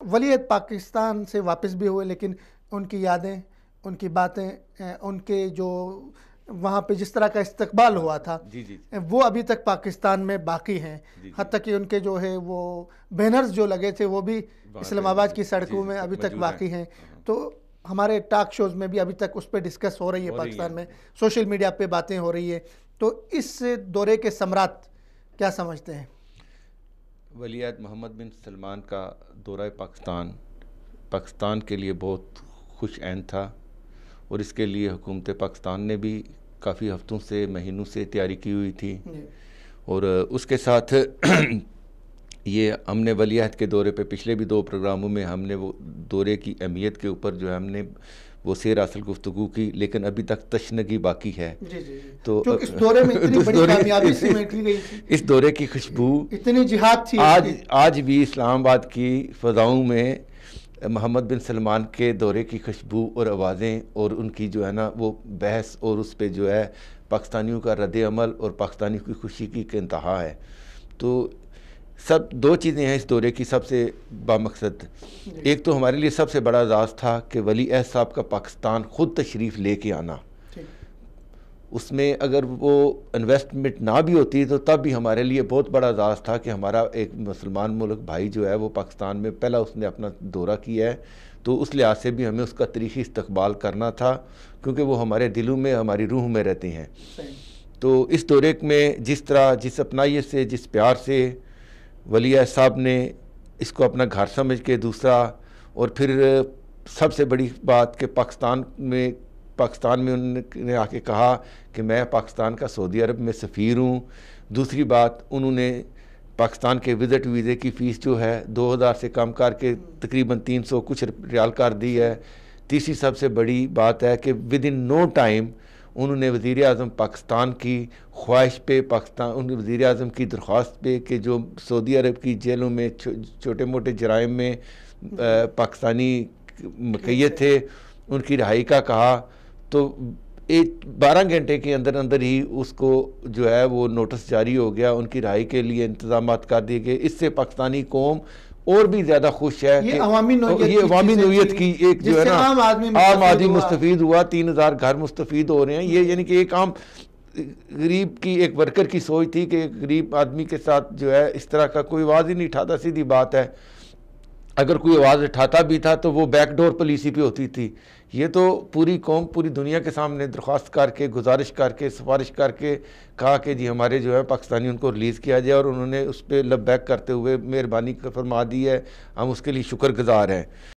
ولی عہد پاکستان سے واپس بھی ہوئے، لیکن ان کی یادیں، ان کی باتیں، ان کے جو وہاں پہ جس طرح کا استقبال ہوا تھا، جی جی وہ ابھی تک پاکستان میں باقی ہیں. جی حتیٰ کہ ان کے جو ہے وہ بینرز جو لگے تھے وہ بھی اسلام آباد کی سڑکوں میں ابھی تک باقی ہیں. تو ہمارے ٹاک شوز میں بھی ابھی تک اس پہ ڈسکس ہو رہی ہے پاکستان میں، سوشل میڈیا پہ باتیں ہو رہی ہے. تو اس دورے کے ثمرات کیا سمجھتے ہیں؟ ولی عہد محمد بن سلمان کا دورہ پاکستان کے لیے بہت خوش عین تھا، اور اس کے لیے حکومت پاکستان نے بھی کافی ہفتوں سے، مہینوں سے تیاری کی ہوئی تھی. اور اس کے ساتھ یہ ہم نے ولی عہد کے دورے پہ پچھلے بھی 2 پروگراموں میں ہم نے وہ دورے کی اہمیت کے اوپر جو ہے ہم نے وہ سیر اصل گفتگو کی، لیکن ابھی تک تشنگی باقی ہے. تو اس دورے میں اتنی بڑی کامیابی سمیٹ لی گئی تھی، اس دورے کی خوشبو اتنی جہاد تھی، آج بھی اسلام آباد کی فضاؤں میں محمد بن سلمان کے دورے کی خوشبو اور آوازیں، اور ان کی جو ہے نا وہ بحث، اور اس پہ جو ہے پاکستانیوں کا رد عمل اور پاکستانیوں کی خوشی کی انتہا ہے. تو 2 چیزیں ہیں اس دورے کی سب سے بامقصد. ایک تو ہمارے لیے سب سے بڑا اعزاز تھا کہ ولی عہد صاحب کا پاکستان خود تشریف لے کے آنا. اس میں اگر وہ انویسٹمنٹ نہ بھی ہوتی تو تب بھی ہمارے لیے بہت بڑا اعزاز تھا کہ ہمارا ایک مسلمان ملک بھائی جو ہے وہ پاکستان میں پہلا اس نے اپنا دورہ کیا ہے. تو اس لحاظ سے بھی ہمیں اس کا تاریخی استقبال کرنا تھا، کیونکہ وہ ہمارے دلوں میں، ہماری روح میں رہتے ہیں. تو اس دورے میں جس طرح، جس اپنائیت سے، جس پیار سے ولی عہد صاحب نے اس کو اپنا گھر سمجھ کے، دوسرا اور پھر سب سے بڑی بات کہ پاکستان میں انہوں نے آ کے کہا کہ میں پاکستان کا سعودی عرب میں سفیر ہوں. دوسری بات، انہوں نے پاکستان کے وزٹ ویزے کی فیس جو ہے 2000 سے کم کر کے تقریباً 300 کچھ ریال کر دی ہے. تیسری سب سے بڑی بات ہے کہ ود ان نو ٹائم انہوں نے وزیر اعظم پاکستان کی خواہش پہ، وزیر اعظم کی درخواست پہ کہ جو سعودی عرب کی جیلوں میں چھوٹے موٹے جرائم میں پاکستانی مقید تھے، ان کی رہائی کا کہا. تو 12 گھنٹے کے اندر ہی اس کو جو ہے وہ نوٹس جاری ہو گیا، ان کی رہائی کے لیے انتظامات کر دیے گئے. اس سے پاکستانی قوم اور بھی زیادہ خوش ہے کہ یہ عوامی نوعیت کی ایک جو ہے نا عام آدمی مستفید ہوا. 3000 گھر مستفید ہو رہے ہیں. یہ یعنی کہ ایک عام غریب کی، ایک ورکر کی سوچ تھی کہ ایک غریب آدمی کے ساتھ جو ہے اس طرح کا کوئی آواز ہی نہیں اٹھاتا. سیدھی بات ہے، اگر کوئی آواز اٹھاتا بھی تھا تو وہ بیک ڈور پالیسی پہ ہوتی تھی. یہ تو پوری قوم پوری دنیا کے سامنے درخواست کر کے، گزارش کر کے، سفارش کر کے کہا کہ جی ہمارے جو ہے پاکستانی ان کو ریلیز کیا جائے، اور انہوں نے اس پہ لبیک کرتے ہوئے مہربانی فرما دی ہے. ہم اس کے لیے شکر گزار ہیں.